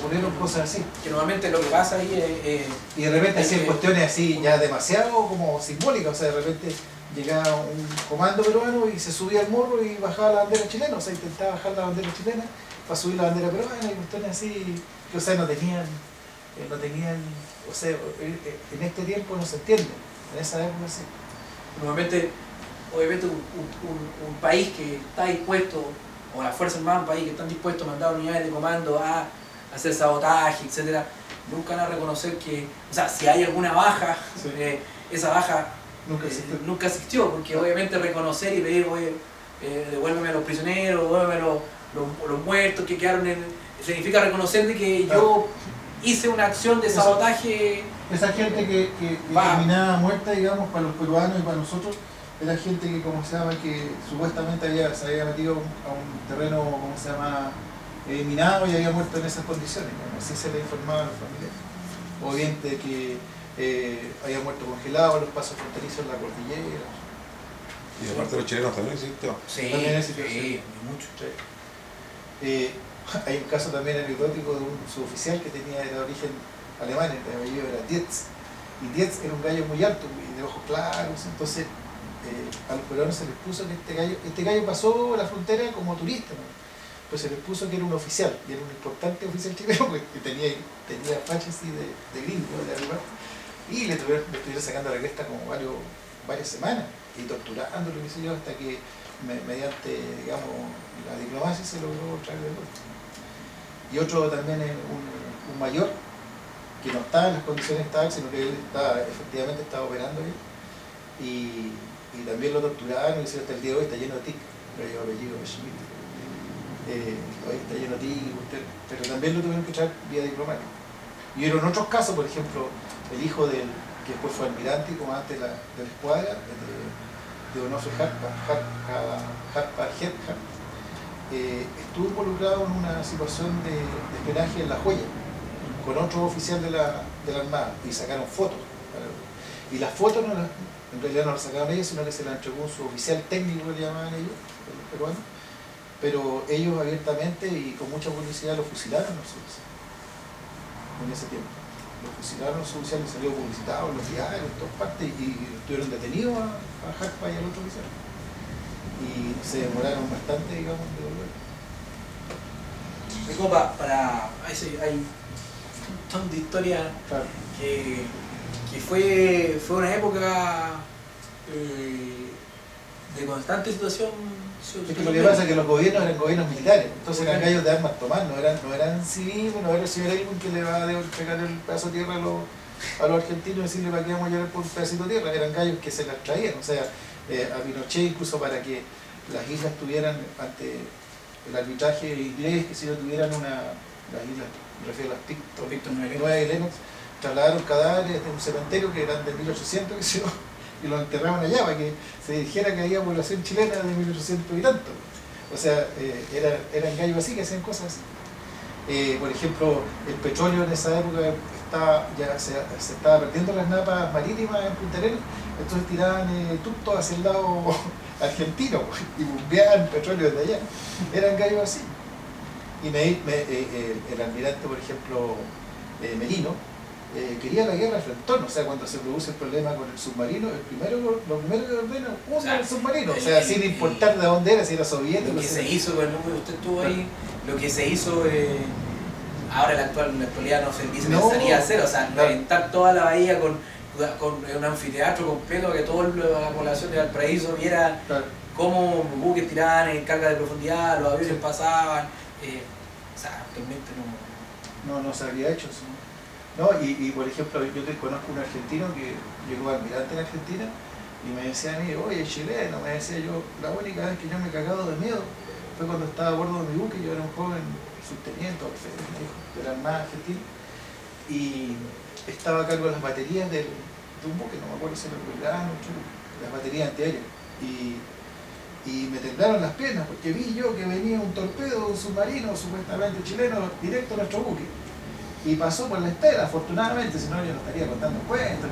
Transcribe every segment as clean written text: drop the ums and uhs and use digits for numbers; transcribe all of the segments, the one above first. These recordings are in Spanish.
ocurrieron cosas así. Que normalmente lo que pasa ahí es... y de repente hacían cuestiones así ya demasiado como simbólicas, o sea, de repente llegaba un comando peruano y se subía al morro y bajaba la bandera chilena, o sea, intentaba bajar la bandera chilena para subir la bandera peruana y cuestiones así, que o sea, no tenían, o sea, en este tiempo no se entiende, en esa época sí. Normalmente, obviamente un país que está dispuesto, o las Fuerzas Armadas de un país que están dispuestos a mandar unidades de comando a hacer sabotaje, etcétera, nunca van a reconocer que, o sea, si hay alguna baja, Sí. Esa baja Nunca existió. existió, porque obviamente reconocer y pedir, oye, devuélveme a los prisioneros, devuélveme a los muertos que quedaron significa reconocer de que yo hice una acción de sabotaje. Esa gente que terminaba muerta, digamos, para los peruanos y para nosotros, era gente que, como se llama, que supuestamente se había metido a un terreno, ¿cómo se llama?, minado y había muerto en esas condiciones. Bueno, así se le informaba a los familiares. O bien de que había muerto congelado en los pasos fronterizos en la cordillera. Y aparte los chilenos también existió. Sí, También sí, mucho. Sí. Hay un caso también anecdótico de un suboficial que tenía de origen alemán, el apellido era Dietz. Y Dietz era un gallo muy alto y de ojos claros, entonces a los peruanos se les puso que este gallo pasó la frontera como turista, ¿no? Pues se les puso que era un oficial, y era un importante oficial chileno que tenía fachas así de gringo, de arriba, y le estuvieron sacando la cresta como varias semanas, y torturándolo, qué sé yo, hasta que mediante, digamos, la diplomacia se logró traer de vuelta. Y otro también es un mayor, que no estaba en las condiciones estables, sino que él efectivamente estaba operando ahí, y también lo torturaron, y hasta el día de hoy está lleno de tic, el apellido de Schmidt. Hoy está lleno de tic, pero también lo tuvieron que traer vía diplomática. Y en otros casos, por ejemplo, el hijo del que después fue almirante y comandante de la escuadra, de Onofre Harpa Herhard, estuvo involucrado en una situación de espionaje en La Joya con otro oficial de la Armada y sacaron fotos. Y las fotos en realidad no las sacaron ellos, sino que se las entregó un suboficial técnico, que le llamaban ellos, los peruanos, pero ellos abiertamente y con mucha publicidad lo fusilaron a los suboficiales en ese tiempo. Lo fusilaron los suboficiales, salió publicitado en los diarios, en todas partes, y estuvieron detenidos a Harpa y al otro oficial. Y se demoraron bastante, digamos, de volver. Es como hay un montón de historias, Claro. que fue una época de constante situación. Es que lo que pasa es que los gobiernos eran gobiernos militares, entonces eran gallos de armas tomar, no eran civiles, no era el señor Elwin que le va a pegar el pedazo de tierra a los argentinos y decirle para qué vamos a llorar por un pedacito de tierra, eran gallos que se las traían, o sea, a Pinochet incluso para que las islas tuvieran, ante el arbitraje inglés, que si no tuvieran las islas, me refiero a las Picton, Nueva y Lennox, trasladaron cadáveres de un cementerio que eran de 1800, que se y los enterraban allá para que se dijera que había población chilena de 1800 y tanto. O sea, eran gallos así que hacían cosas así. Por ejemplo, el petróleo en esa época se estaba perdiendo las napas marítimas en Punta Arenas, entonces tiraban ductos hacia el lado argentino y bombeaban petróleo desde allá. Eran gallos así. Y el almirante, por ejemplo, Merino, quería la guerra frentón, o sea, cuando se produce el problema con el submarino, lo primero que ordena usa el submarino, o sea, sin importar de dónde era, si era soviético. Lo que se hizo, bueno, usted estuvo ahí, lo que se hizo, ahora en la actualidad no se dice pensaría hacer, o sea, reventar toda la bahía con un anfiteatro completo, que toda la población de Valparaíso viera cómo buques tiraban en carga de profundidad, los aviones pasaban, o sea, actualmente no se había hecho eso. No, y por ejemplo, yo conozco un argentino que llegó almirante en Argentina y me decía a mí, oye, chileno, me decía yo, la única vez que yo me he cagado de miedo fue cuando estaba a bordo de mi buque, yo era un joven subteniente, de la Armada Argentina, y estaba a cargo de las baterías de un buque, no me acuerdo si era el Belgrano, las baterías antiaéreas, y me temblaron las piernas porque vi yo que venía un torpedo, un submarino supuestamente chileno directo a nuestro buque. Y pasó por la estela, afortunadamente, si no yo no estaría contando cuentos,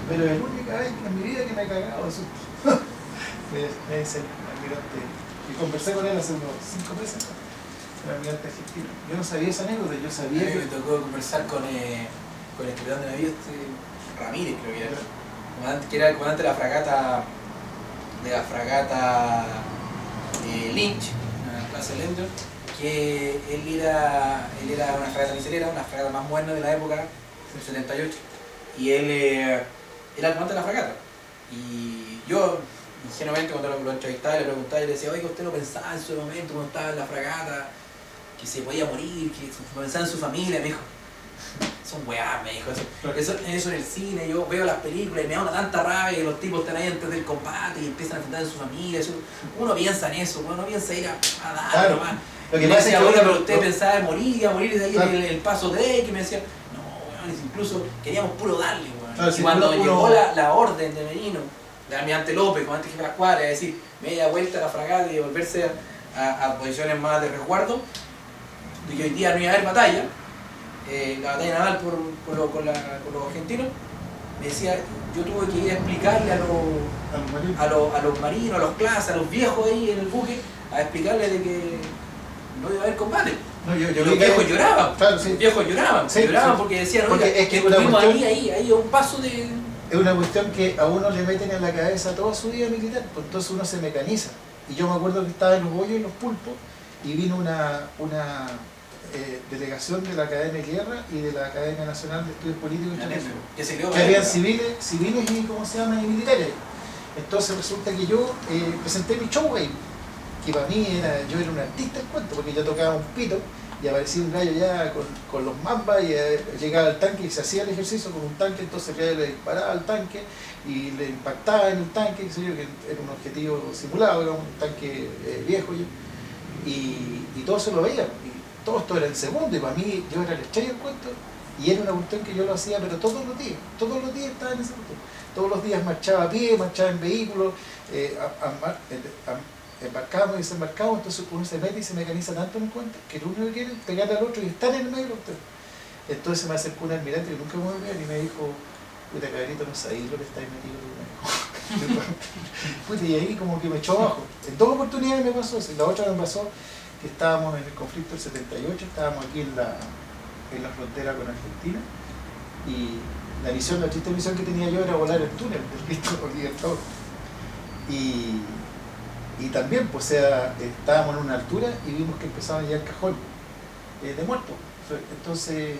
pero es la única vez en mi vida que me he cagado de susto. me dice el almirante, y conversé con él hace unos 5 meses. el almirante argentino. Yo no sabía esa anécdota, yo sabía Me que... tocó conversar con el capitán de navío, Ramírez, creo que era. Que era el comandante de la fragata Lynch, una clase Lender, que él era una fragata miserera, una fragata más moderna de la época, del 78, y él era el comandante de la fragata. Y yo, ingenuamente, cuando lo entrevistaba y le preguntaba, yo le decía, oiga, ¿usted no pensaba en su momento cuando estaba en la fragata que se podía morir, que pensaba en su familia? Me dijo, son weá, me dijo eso en el cine, yo veo las películas y me da una tanta rabia que los tipos están ahí antes del combate y empiezan a enfrentar en su familia. Uno piensa en eso, uno piensa ir a dar claro. nomás. Lo que pasa es que pero usted pensaba en morir de ahí claro. el paso Drake, y me decía, no, weón, incluso queríamos puro darle, weón. Claro, y si cuando uno... llegó la orden de Merino, de almirante López, comandante jefe de la escuadra, es decir, media vuelta a la fragata y volverse a posiciones más de resguardo, de que hoy día no iba a haber batalla, la batalla naval con los argentinos, me decía, yo tuve que ir a explicarle a los marinos, a los clases, a los viejos ahí en el buque, a explicarles de que no iba a haber combate. No, los viejos lloraban, claro, sí. los viejos lloraban, Sí, lloraban sí. porque decían, porque oiga, es que estuvimos cuestión, ahí a un paso de... Es una cuestión que a uno le meten en la cabeza toda su vida militar, pues entonces uno se mecaniza. Y yo me acuerdo que estaba en los bollos y los pulpos y vino una delegación de la Academia de Guerra y de la Academia Nacional de Estudios Políticos Internacionales, que habían civiles y, ¿cómo se llama?, y militares. Entonces resulta que yo presenté mi show ahí, que para mí yo era un artista del cuento, porque yo tocaba un pito y aparecía un gallo ya con los mambas y llegaba al tanque y se hacía el ejercicio con un tanque, entonces el gallo le disparaba al tanque y le impactaba en el tanque, que era un objetivo simulado, era un tanque viejo y todo se lo veía. Y todo esto era en segundo y para mí yo era el estrella del cuento y era una cuestión que yo lo hacía, pero todos los días estaba en ese cuento. Todos los días marchaba a pie, marchaba en vehículos, embarcamos y desembarcamos, entonces uno se mete y se mecaniza tanto en un cuento que lo único que quiere es pegarle al otro y estar en el medio de los tres. Entonces me acercó un almirante que nunca me voy a ver y me dijo, puta cabrito, no sabéis lo que estáis metido puta, y ahí como que me echó abajo. En dos oportunidades me pasó eso. La otra me pasó que estábamos en el conflicto del 78, estábamos aquí en la frontera con Argentina y la triste misión que tenía yo era volar el túnel del Cristo Libertador. Y también, pues, estábamos en una altura y vimos que empezaba a llegar el cajón de muertos. Entonces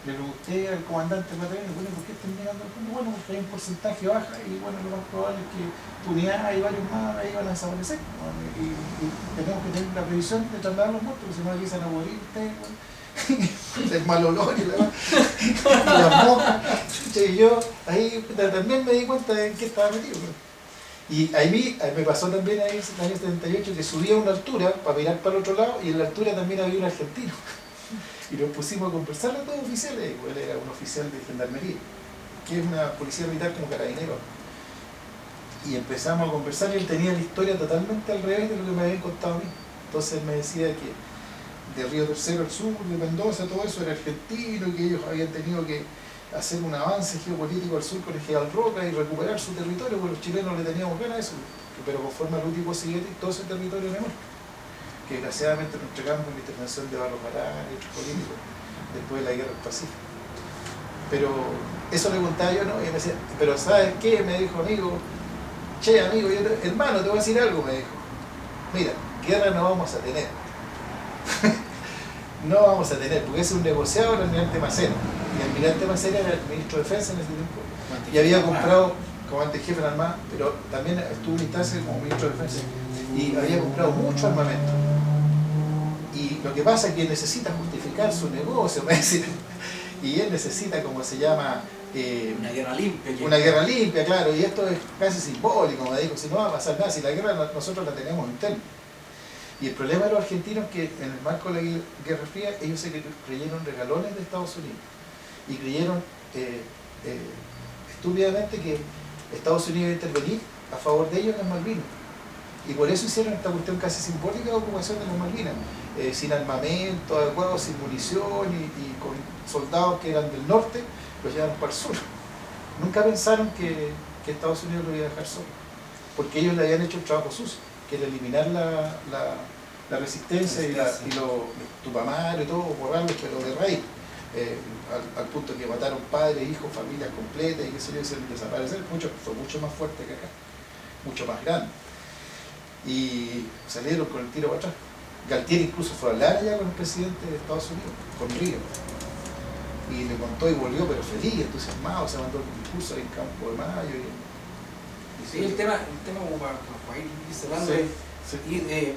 le pregunté al comandante Mateo, bueno, ¿por qué están llegando al fondo? Bueno, porque hay un porcentaje baja y bueno, lo más probable es que Tunidad y varios más ahí van a desaparecer. Bueno, y tenemos que tener la previsión de trasladar los muertos, porque si no empiezan a morir ustedes, bueno, el mal olor y las moscas. Y yo ahí también me di cuenta de en qué estaba metido. Y ahí me pasó también ahí en el año 78 que subí a una altura para mirar para el otro lado y en la altura también había un argentino. Y nos pusimos a conversar a todos oficiales, él era un oficial de gendarmería, que es una policía militar como carabinero. Y empezamos a conversar y él tenía la historia totalmente al revés de lo que me habían contado a mí. Entonces él me decía que de Río Tercero al sur, de Mendoza, todo eso era argentino y que ellos habían tenido que hacer un avance geopolítico al sur con el General Roca y recuperar su territorio, porque los chilenos le teníamos ganas de eso, pero conforme al último siguiente todo ese territorio menor, que desgraciadamente nos entregamos con la intervención de Barros Arana y otros políticos después de la guerra del Pacífico. Pero eso le contaba yo, ¿no? Y me decía, pero ¿sabes qué? Me dijo, amigo, hermano, te voy a decir algo, me dijo. Mira, guerra no vamos a tener. No vamos a tener, porque es un negociado el almirante Macera. Y el almirante Macera era el ministro de Defensa en ese tiempo. Y había comprado, comandante jefe de Armada, pero también estuvo en instancia como ministro de Defensa. Y había comprado mucho armamento. Y lo que pasa es que necesita justificar su negocio, me decía. Y él necesita, como se llama, una guerra limpia. Una guerra limpia, claro. Y esto es casi simbólico, me dijo. Si no va a pasar nada, si la guerra nosotros la tenemos interna. Y el problema de los argentinos es que en el marco de la Guerra Fría ellos se creyeron regalones de Estados Unidos y creyeron estúpidamente que Estados Unidos iba a intervenir a favor de ellos en las Malvinas. Y por eso hicieron esta cuestión casi simbólica de ocupación de las Malvinas, sin armamento adecuado, sin munición y con soldados que eran del norte, los llevaron para el sur. Nunca pensaron que Estados Unidos lo iba a dejar solo, porque ellos le habían hecho el trabajo sucio, que era eliminar la resistencia y Tupamaro y todo, borrarlos, pero de raíz. Al punto que mataron padres, hijos, familias completas y qué sé yo, hicieron desaparecer, fue mucho más fuerte que acá, mucho más grande. Y salieron con el tiro para atrás. Galtieri incluso fue a hablar allá con el presidente de Estados Unidos, con Río. Y le contó y volvió, pero feliz, entusiasmado, se mandó el discurso ahí en Campo de Mayo. Sí, el tema como para ir cerrando, sí.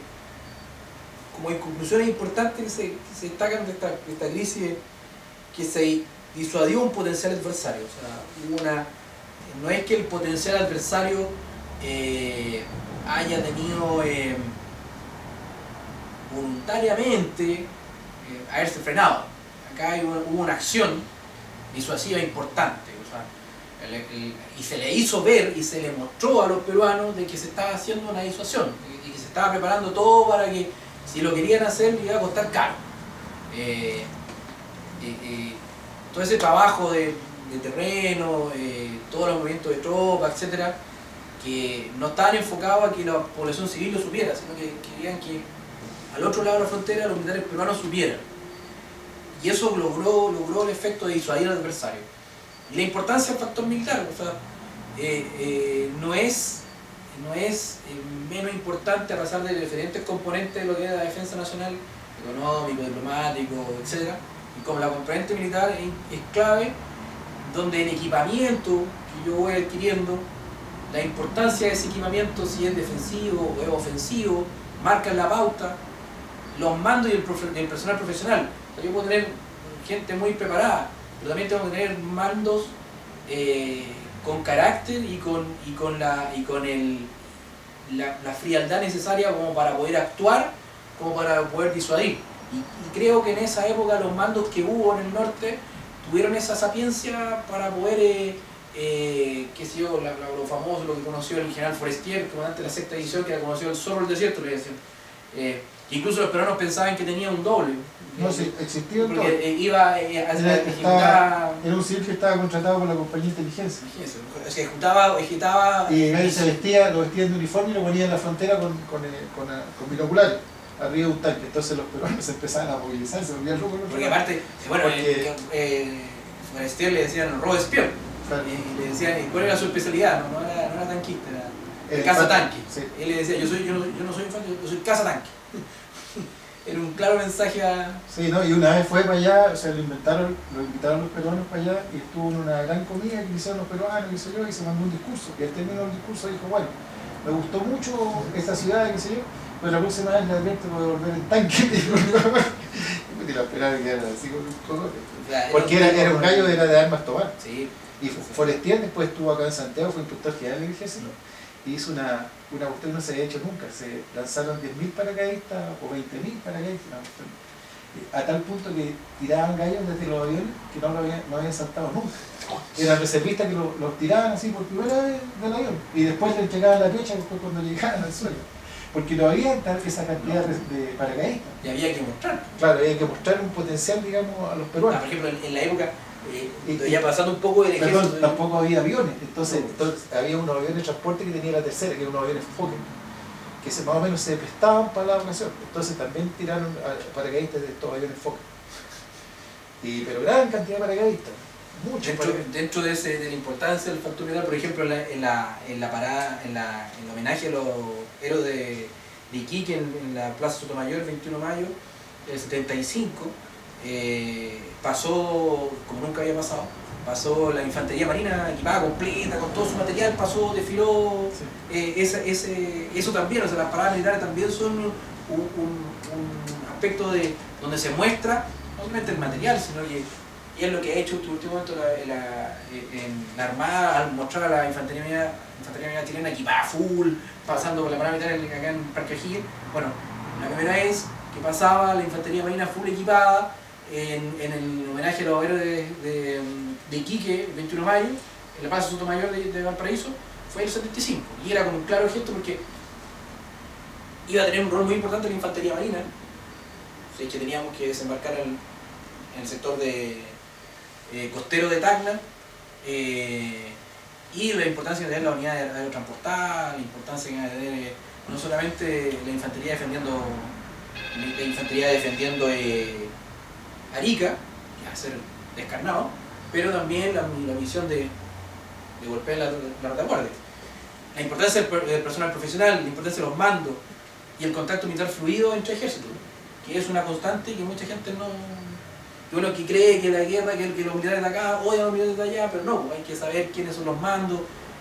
como en conclusiones importantes que se destacan de esta crisis, que se disuadió un potencial adversario. O sea, no es que el potencial adversario haya tenido voluntariamente haberse frenado. Acá hubo una acción disuasiva importante, o sea, y se le hizo ver y se le mostró a los peruanos de que se estaba haciendo una disuasión y que se estaba preparando todo para que, si lo querían hacer, le iba a costar caro. Todo ese trabajo de terreno, todos los movimientos de tropas, etcétera, que no estaban enfocados a que la población civil lo supiera, sino que querían que al otro lado de la frontera los militares peruanos supieran. Y eso logró el efecto de disuadir al adversario. Y la importancia del factor militar, o sea, no es menos importante a pesar de diferentes componentes de lo que es la defensa nacional, económico, diplomático, etc. Y como la componente militar es clave, donde el equipamiento que yo voy adquiriendo, la importancia de ese equipamiento, si es defensivo o es ofensivo, marcan la pauta, los mandos y el personal profesional. O sea, yo puedo tener gente muy preparada, pero también tengo que tener mandos con carácter y con la frialdad necesaria como para poder actuar, como para poder disuadir. Y creo que en esa época los mandos que hubo en el norte tuvieron esa sapiencia para poder, qué sé yo, lo famoso, lo que conoció el general Forestier, comandante de la sexta división, que era conocido el zorro del desierto, le decían. Incluso los peruanos pensaban que tenía un doble. No, sí, existía un porque doble. Iba a ejecutar... Era un civil que estaba contratado por la compañía de inteligencia. O sea, ejecutaba... Y él lo vestían de uniforme y lo ponían en la frontera con binoculares, arriba de un tanque. Entonces los peruanos empezaban a movilizarse, se volvían locos. Porque aparte, bueno, Forestier le decían el robo de espión. Claro. Y le decían, ¿cuál era su especialidad? No era tanquista, era cazatanque. Sí. Él le decía, yo no soy infante, yo soy cazatanque. Era un claro mensaje a... Sí, ¿no? Y una vez fue para allá, o sea, lo invitaron los peruanos para allá y estuvo en una gran comida que hicieron los peruanos, qué sé yo, y se mandó un discurso. Y al terminar el discurso dijo, bueno, me gustó mucho esta ciudad, qué sé yo, pero la próxima vez le advierto voy a volver en tanque. Y la esperaba que era así con un cogote. Porque era un gallo de armas tomar. Sí. Y Forestier después estuvo acá en Santiago, fue inspector general del ejército, y hizo una cuestión que no se había hecho nunca. Se lanzaron 10.000 paracaidistas o 20.000 paracaidistas, a tal punto que tiraban gallos desde los aviones que no habían saltado nunca. Eran reservistas que los tiraban así por primera vez del avión y después le entregaban la piocha después cuando llegaban al suelo. Porque no había esa cantidad de paracaidistas. Y había que mostrar. Claro, había que mostrar un potencial, digamos, a los peruanos. Por ejemplo, en la época, ya pasando un poco del ejército... Perdón, tampoco había aviones, entonces había unos aviones de transporte que tenía la tercera, que eran unos aviones Fokker, que más o menos se prestaban para la ocasión. Entonces también tiraron paracaidistas de estos aviones Fokker. Pero gran cantidad de paracaidistas. Dentro de la importancia del factor militar, por ejemplo, en la parada, en el homenaje a los héroes de Iquique en la Plaza Sotomayor, el 21 de mayo del 75, pasó, como nunca había pasó la infantería marina equipada completa, con todo su material, desfiló. Sí. Eso también, o sea, las paradas militares también son un aspecto donde se muestra no solamente el material, sino que y es lo que ha hecho en este último momento en la Armada, al mostrar a la infantería marina chilena equipada full, pasando por la parada militar acá en Parque O'Higgins. Bueno, la primera vez que pasaba la infantería marina full equipada en el homenaje a los héroes de Iquique, el 21 de mayo, en la Plaza Sotomayor de Valparaíso, fue el 75. Y era como un claro gesto porque iba a tener un rol muy importante la infantería marina. O sea, que teníamos que desembarcar en el sector costero de Tacna, y la importancia de tener la unidad de aerotransportada, la importancia de tener no solamente la infantería defendiendo de infantería defendiendo Arica, que va a ser descarnado, pero también la misión de golpear la retaguardia. La importancia del personal profesional, la importancia de los mandos y el contacto militar fluido entre ejércitos, que es una constante que mucha gente no... Que uno que cree que la guerra, que los militares de acá odian a los militares de allá, pero no, hay que saber quiénes son los mandos,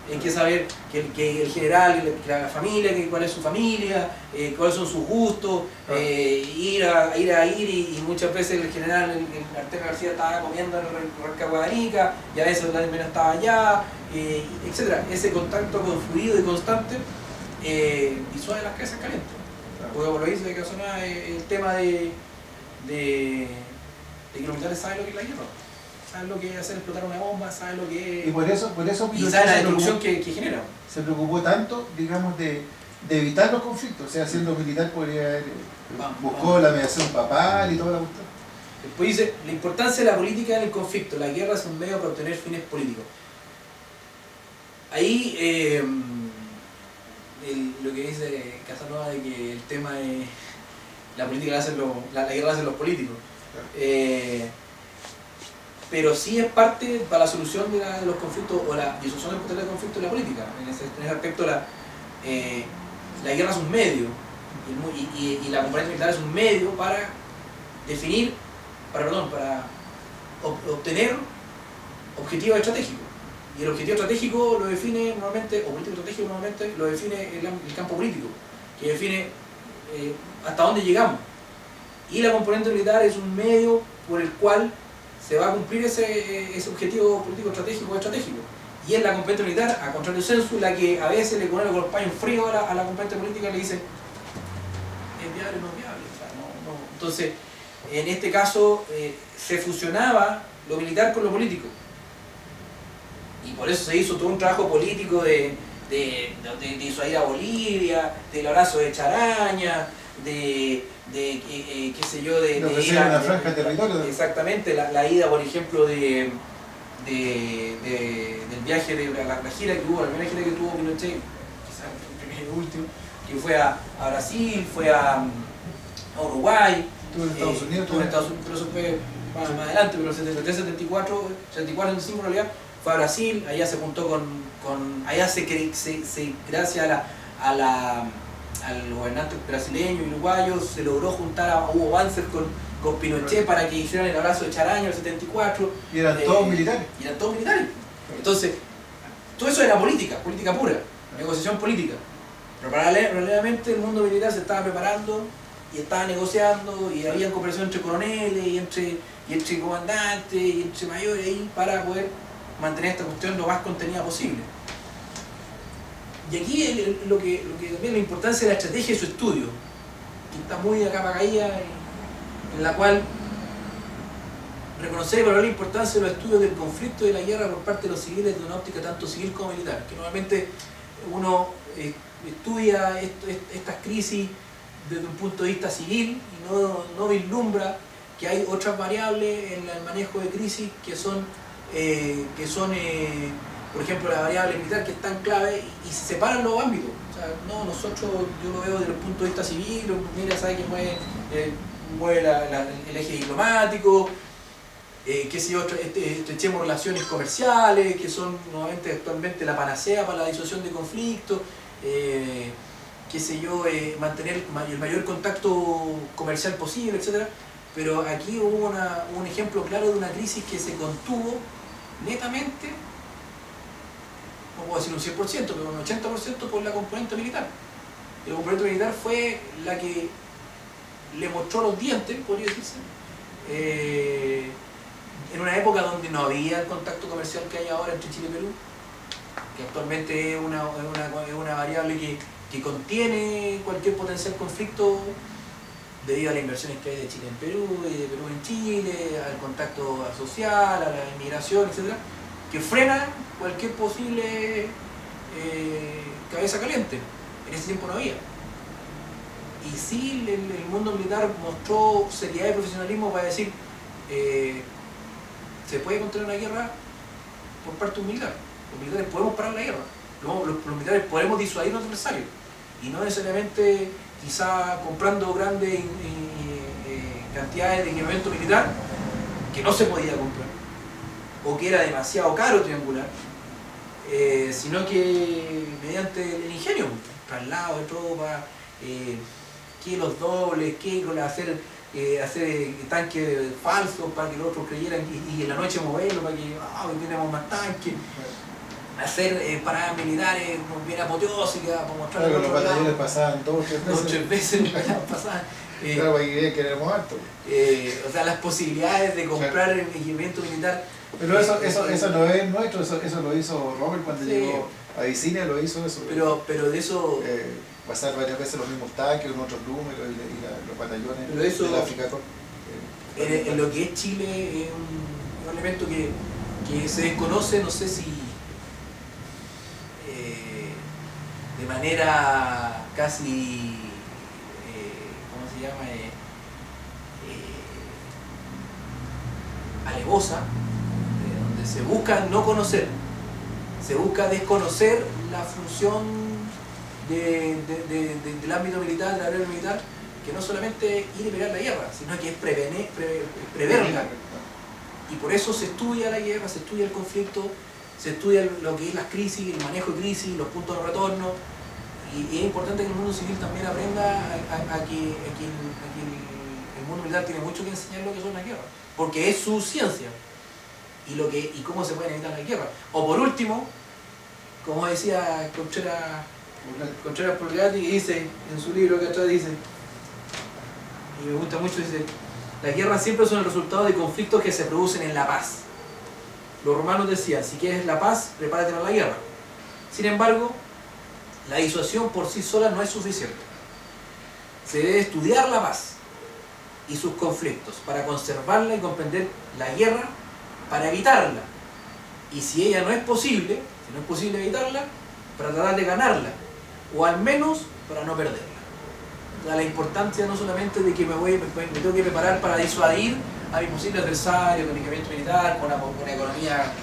hay que saber que el general, que la familia, cuál es su familia, cuáles son sus gustos, ir y muchas veces el general, el Artega García estaba comiendo en el Rancagua de Arica, y a veces también estaba allá, etc. Ese contacto fluido y constante disuade las cabezas calientes. Porque por lo visto de que sonaba el tema de que los militares saben lo que es la guerra, saben lo que es hacer explotar una bomba, saben lo que es... Y por eso y saben la destrucción que genera. Se preocupó tanto, digamos, de evitar los conflictos. O sea, siendo militar podría haber buscó la mediación papal y toda la cuestión. Después dice, la importancia de la política en el conflicto. La guerra es un medio para obtener fines políticos. Ahí lo que dice Casanova de que el tema de la política la guerra la hacen los políticos. Pero sí es parte para la solución de los conflictos o la disolución del potencial de conflicto de la política. En ese aspecto la guerra es un medio y la componente militar es un medio para definir, para obtener objetivos estratégicos. Y el objetivo estratégico lo define normalmente, o político estratégico normalmente, lo define el campo político, que define hasta dónde llegamos. Y la componente militar es un medio por el cual se va a cumplir ese objetivo político estratégico. Y es la componente militar, a contrario sensu, la que a veces le pone con los paños fríos a la componente política y le dice es viable o no es viable. O sea, no. Entonces, en este caso se fusionaba lo militar con lo político. Y por eso se hizo todo un trabajo político de disuadir a Bolivia, del abrazo de Charaña, qué sé yo, de ir a una franja de territorio. Exactamente, la ida, por ejemplo, del viaje de la gira que hubo, la primera gira que tuvo Pinochet, quizás el primer y último, que fue a Brasil, fue a Uruguay, estuvo en Estados Unidos, pero eso fue más adelante, pero el 73, 74, 75 en realidad, fue a Brasil, allá se juntó allá gracias al gobernante brasileño y uruguayo, se logró juntar a Hugo Banzer con Pinochet para que hicieran el abrazo de Charaña en el 74. Y eran todos militares. Entonces, todo eso era política pura, negociación política. Pero paralelamente el mundo militar se estaba preparando y estaba negociando y había cooperación entre coroneles y entre comandantes y entre mayores ahí para poder mantener esta cuestión lo más contenida posible. Y aquí lo que también la importancia de la estrategia y su estudio, que está muy a capa caída, en la cual reconocer y valorar la importancia de los estudios del conflicto y de la guerra por parte de los civiles desde una óptica tanto civil como militar, que normalmente uno estudia estas crisis desde un punto de vista civil y no vislumbra que hay otras variables en el manejo de crisis que son por ejemplo, la variable militar, que es tan clave, y se separan los ámbitos. O sea, no, nosotros, yo lo veo desde el punto de vista civil, mira, sabe que mueve el eje diplomático, qué sé yo, estrechemos relaciones comerciales, que son nuevamente actualmente la panacea para la disolución de conflictos, qué sé yo, mantener el mayor contacto comercial posible, etc. Pero aquí hubo un ejemplo claro de una crisis que se contuvo netamente, no puedo decir un 100%, pero un 80% por la componente militar. Y la componente militar fue la que le mostró los dientes, podría decirse, en una época donde no había el contacto comercial que hay ahora entre Chile y Perú, que actualmente es una variable que contiene cualquier potencial conflicto debido a las inversiones que hay de Chile en Perú y de Perú en Chile, al contacto social, a la inmigración, etc., que frena cualquier posible cabeza caliente. En ese tiempo no había. Y sí, el mundo militar mostró seriedad y profesionalismo para decir se puede contener una guerra por parte de un militar. Los militares podemos parar la guerra. Los militares podemos disuadir a los adversarios. Y no necesariamente quizá comprando grandes cantidades de equipamiento militar que no se podía comprar, o que era demasiado caro triangular, sino que mediante el ingenio, traslado de tropas, que los dobles, que hacer tanques falsos para que los otros creyeran y en la noche moverlo para que hoy tenemos más tanques, hacer paradas militares bien apoteósicas para mostrar que los batallones pasaban 2 o 3 veces. pasaban. Claro, para que éramos hartos. O sea, las posibilidades de comprar el equipamiento militar. Pero eso no es nuestro, eso lo hizo Robert cuando llegó a Abisinia, lo hizo eso. Pero de eso... pasar varias veces los mismos tanques, con otros números y los batallones pero eso, del África. En lo que es Chile es un elemento que se desconoce, no sé si de manera casi, ¿cómo se llama? Alevosa, donde se busca no conocer, se busca desconocer la función del ámbito militar, de la área militar, que no solamente ir y pelear la guerra, sino que es preverla. Y por eso se estudia la guerra, se estudia el conflicto, se estudia lo que es las crisis, el manejo de crisis, los puntos de retorno, y es importante que el mundo civil también aprenda a que el mundo militar tiene mucho que enseñar lo que son las guerras, porque es su ciencia y cómo se pueden evitar las guerras. O por último, como decía Contreras Polgatti, dice en su libro que atrás dice, y me gusta mucho, dice: las guerras siempre son el resultado de conflictos que se producen en la paz. Los romanos decían: si quieres la paz, prepárate para la guerra. Sin embargo, la disuasión por sí sola no es suficiente. Se debe estudiar la paz y sus conflictos para conservarla y comprender la guerra, para evitarla. Y si ella no es posible, si no es posible evitarla, para tratar de ganarla, o al menos para no perderla. O sea, la importancia no solamente de que me tengo que preparar para disuadir a mi posible adversario con equipamiento militar, con una economía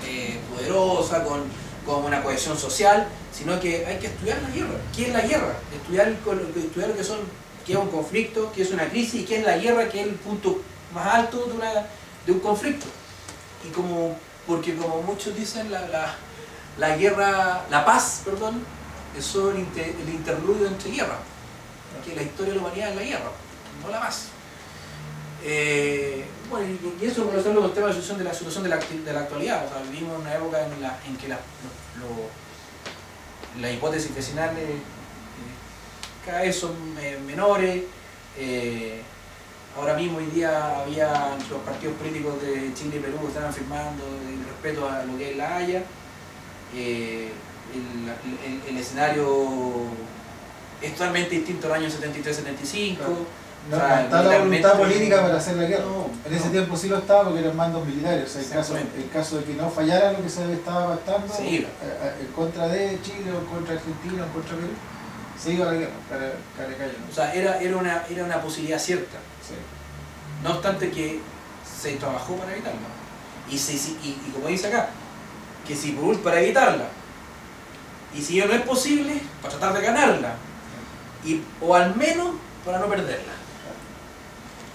poderosa, con una cohesión social, sino que hay que estudiar la guerra. ¿Qué es la guerra? Estudiar lo que es un conflicto, qué es una crisis, y qué es la guerra, que es el punto más alto de un conflicto. Porque como muchos dicen, la guerra, la paz, es solo el interludio entre guerras, que la historia de la humanidad es la guerra, no la paz. Bueno, y eso por hacerlo con el tema de la situación de la actualidad. O sea, vivimos una época en que las hipótesis vecinales cada vez son menores. Ahora mismo, hoy día, había los partidos políticos de Chile y Perú que estaban firmando el respeto a lo que es la Haya. El escenario es totalmente distinto al año 73-75. No, está la voluntad política para hacer la guerra. En ese tiempo sí lo estaba, porque eran mandos militares. O sea, en caso de que no fallara lo que se estaba pactando, en contra de Chile, o en contra de Argentina, o en contra de Perú, se iba a la guerra, O sea, era una posibilidad cierta. Sí. No obstante que se trabajó para evitarla. Y como dice acá, que si para evitarla, y si no es posible, para tratar de ganarla, o al menos para no perderla.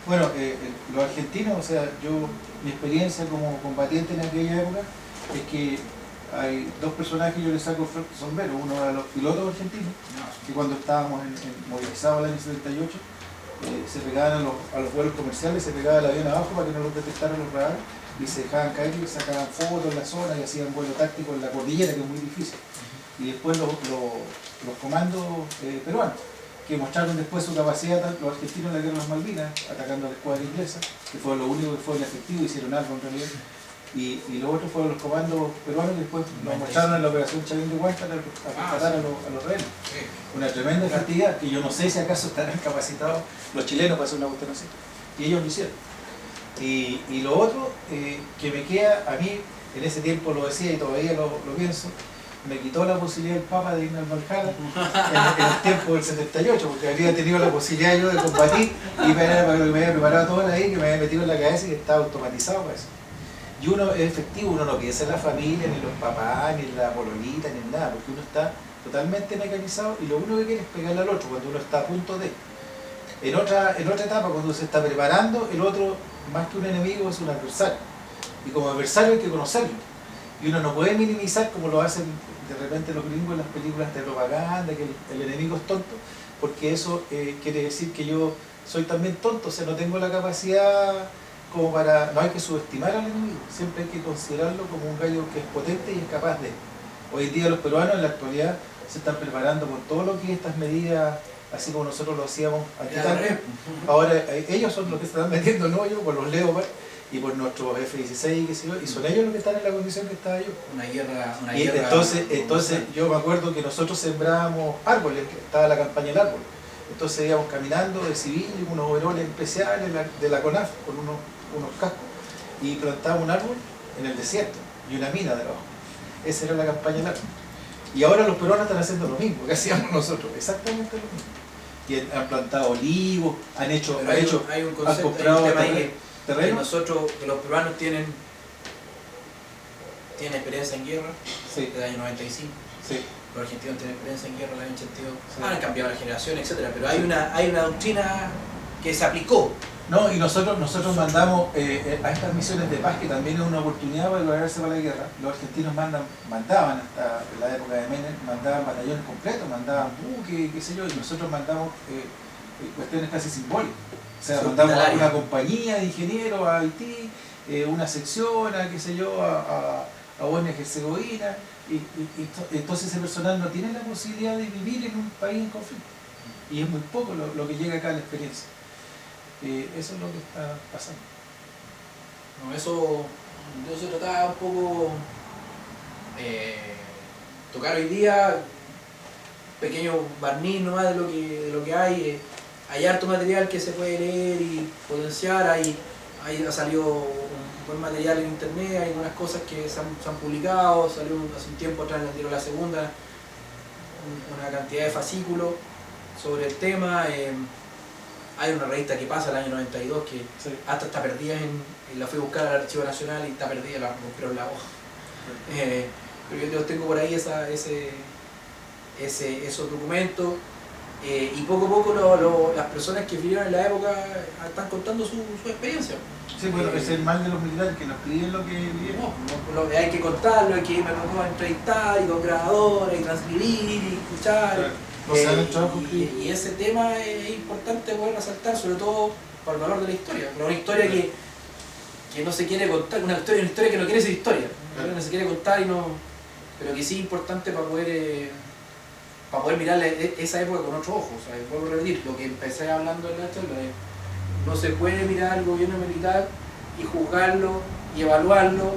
Bueno, los argentinos, o sea, mi experiencia como combatiente en aquella época es que hay dos personajes que yo les saco sombrero. Uno a los pilotos argentinos, que cuando estábamos movilizados el año 78, se pegaban a los vuelos comerciales, se pegaba el avión abajo para que no los detectaran los radares, y se dejaban caer y sacaban fotos en la zona y hacían vuelo táctico en la cordillera, que es muy difícil. Y después los comandos peruanos, que mostraron después su capacidad, los argentinos en la guerra de las Malvinas, atacando a la escuadra inglesa, que fue lo único que fue efectivo, hicieron algo en realidad. Y los otros fueron los comandos peruanos, que después nos mostraron en la operación Chavín de Huanca a rescatar a los rehenes. Una tremenda efectividad, que yo no sé si acaso estarán capacitados los chilenos para hacer una cuestión así. Y ellos lo hicieron. Y lo otro que me queda, a mí, en ese tiempo lo decía y todavía lo pienso, me quitó la posibilidad del Papa de irme al Valhalla en el tiempo del 78, porque habría tenido la posibilidad yo de combatir y me había preparado todo ahí, que me había metido en la cabeza y que estaba automatizado para eso. Y uno es efectivo, uno no piensa en la familia, ni en los papás, ni en la pololita, ni en nada, porque uno está totalmente mecanizado y lo único que quiere es pegarle al otro cuando uno está a punto de. En otra etapa, cuando se está preparando, el otro, más que un enemigo, es un adversario. Y como adversario hay que conocerlo. Y uno no puede minimizar como lo hacen de repente los gringos en las películas de propaganda, que el enemigo es tonto, porque eso quiere decir que yo soy también tonto, o sea, no tengo la capacidad como para... No hay que subestimar al enemigo, siempre hay que considerarlo como un gallo que es potente y es capaz de... Hoy en día los peruanos en la actualidad se están preparando con todo lo que es estas medidas, así como nosotros lo hacíamos aquí también. Ahora ellos son los que se están metiendo en hoyo por los Leopard y por nuestros F-16 qué sé yo, y son ellos los que están en la condición que estaba yo. Una guerra. Entonces yo me acuerdo que nosotros sembrábamos árboles, que estaba la campaña del árbol. Entonces íbamos caminando de civil, unos overoles especiales de la CONAF, con unos cascos, y plantábamos un árbol en el desierto y una mina debajo. Esa era la campaña del árbol. Y ahora los peruanos están haciendo lo mismo que hacíamos nosotros, exactamente lo mismo. Y han plantado olivos, han comprado terreno. Nosotros, que los peruanos tienen experiencia en guerra, sí, desde el año 95. Sí. Los argentinos tienen experiencia en guerra en el año 82. Sí. Han cambiado la generación, etcétera, pero hay una doctrina que se aplicó. No, y nosotros mandamos a estas misiones de paz, que también es una oportunidad para prepararse para la guerra. Los argentinos mandaban hasta la época de Menem, mandaban batallones completos, mandaban buques, qué sé yo, y nosotros mandamos cuestiones casi simbólicas. O sea, mandamos a una compañía de ingenieros a Haití, una sección a, qué sé yo, a Bosnia-Herzegovina, y entonces ese personal no tiene la posibilidad de vivir en un país en conflicto. Y es muy poco lo que llega acá a la experiencia. Eso es lo que está pasando. No, eso se trataba un poco tocar hoy día pequeño barniz nomás de lo que hay. Hay harto material que se puede leer y potenciar, ahí ha salido un buen material en internet, hay algunas cosas que se han publicado, salió hace un tiempo atrás, le tiró la segunda, una cantidad de fascículos sobre el tema. Hay una revista que pasa el año 92 que sí, hasta está perdida, la fui a buscar al Archivo Nacional y está perdida, la rompieron la hoja. Pero yo tengo por ahí esos documentos. Y poco a poco las personas que vivieron en la época están contando su experiencia. Sí, bueno, es el mal de los militares, que nos piden lo que vivimos. Hay que contarlo, hay que irme a entrevistar y con grabadores y transcribir y escuchar. Claro. Y ese tema es importante poder resaltar, sobre todo por el valor de la historia. Pero una historia que no se quiere contar, una historia que no quiere ser historia, claro, no se quiere contar, pero que sí es importante para poder mirar esa época con otros ojos. O sea, vuelvo a repetir lo que empecé hablando en la charla, no se puede mirar al gobierno militar y juzgarlo y evaluarlo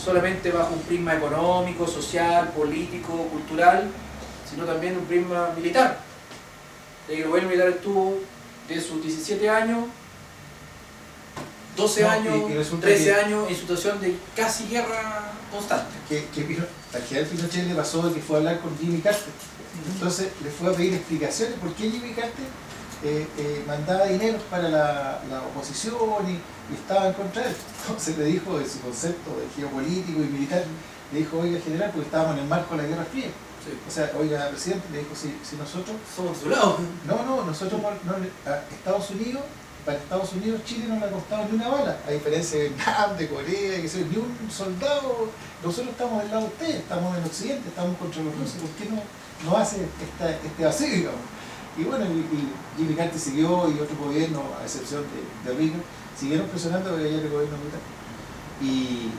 solamente bajo un prisma económico, social, político, cultural, sino también un prisma militar. El gobierno militar estuvo de sus 17 años, 12 años, 13 años en situación de casi guerra constante. Que al Pinochet le pasó de que fue a hablar con Jimmy Carter. Entonces le fue a pedir explicaciones por qué Jimmy Carter mandaba dinero para la oposición y estaba en contra de él. Entonces le dijo, de su concepto de geopolítico y militar, le dijo, oiga general, porque estábamos en el marco de la Guerra Fría. Sí. O sea, oiga presidente, le dijo, si nosotros... Somos de su lado. No, nosotros a Estados Unidos, para Estados Unidos Chile no le ha costado ni una bala, a diferencia de Vietnam, de Corea, que sea, ni un soldado. Nosotros estamos del lado de ustedes, estamos en Occidente, estamos contra los rusos, ¿por qué no hace este vacío, digamos? Y bueno, y Jimmy Carter siguió, y otro gobierno, a excepción de Reagan, siguieron presionando porque había el gobierno militar. Y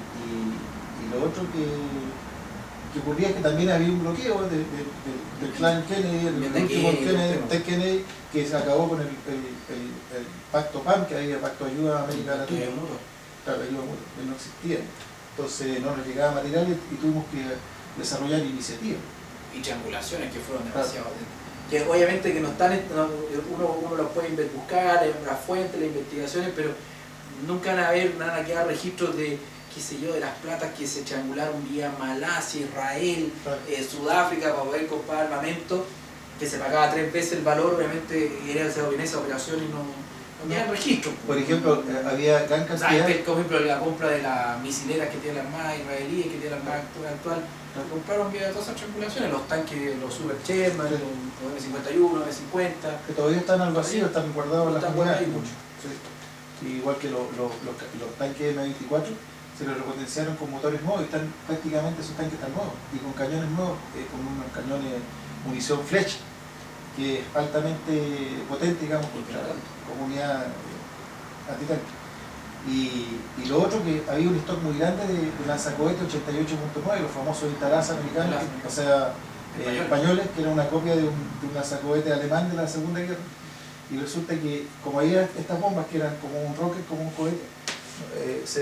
lo otro que ocurría es que también había un bloqueo del clan Kennedy, del último Kennedy, que se acabó con el pacto PAM, que había pacto de ayuda a América Latina. Claro, ayuda mutua, que no existía. Entonces no nos llegaba material y tuvimos que desarrollar iniciativas. Y triangulaciones que fueron demasiado. Que obviamente que no están, uno los puede buscar en las fuentes, las investigaciones, pero nunca van a quedar registros de, qué sé yo, de las platas que se triangularon vía Malasia, Israel, Sudáfrica para poder comprar armamento, que se pagaba 3 veces el valor, obviamente era esa operación y No tienen registro. Por ejemplo, había gran O sea, cantidad... por ejemplo, la compra de las misileras que tiene la Armada israelí, que tiene la Armada actual, la compraron vía todas esas triangulaciones, los tanques, los Super Sherman, Sí. los M51, M50. que todavía están al vacío, están guardados en las Están comunidades. guardados ahí. Sí. Igual que los tanques M24 se los repotenciaron con motores nuevos y están prácticamente esos tanques están nuevos y con cañones nuevos, con unos cañones munición flecha, que es altamente potente, digamos, contra la comunidad antitanque. Y lo otro, que había un stock muy grande de lanzacohetes 88.9, los famosos Intaraz americanos, o sea, españoles, que era una copia de un lanzacohete alemán de la Segunda Guerra. Y resulta que, como había estas bombas que eran como un rocket, como un cohete, se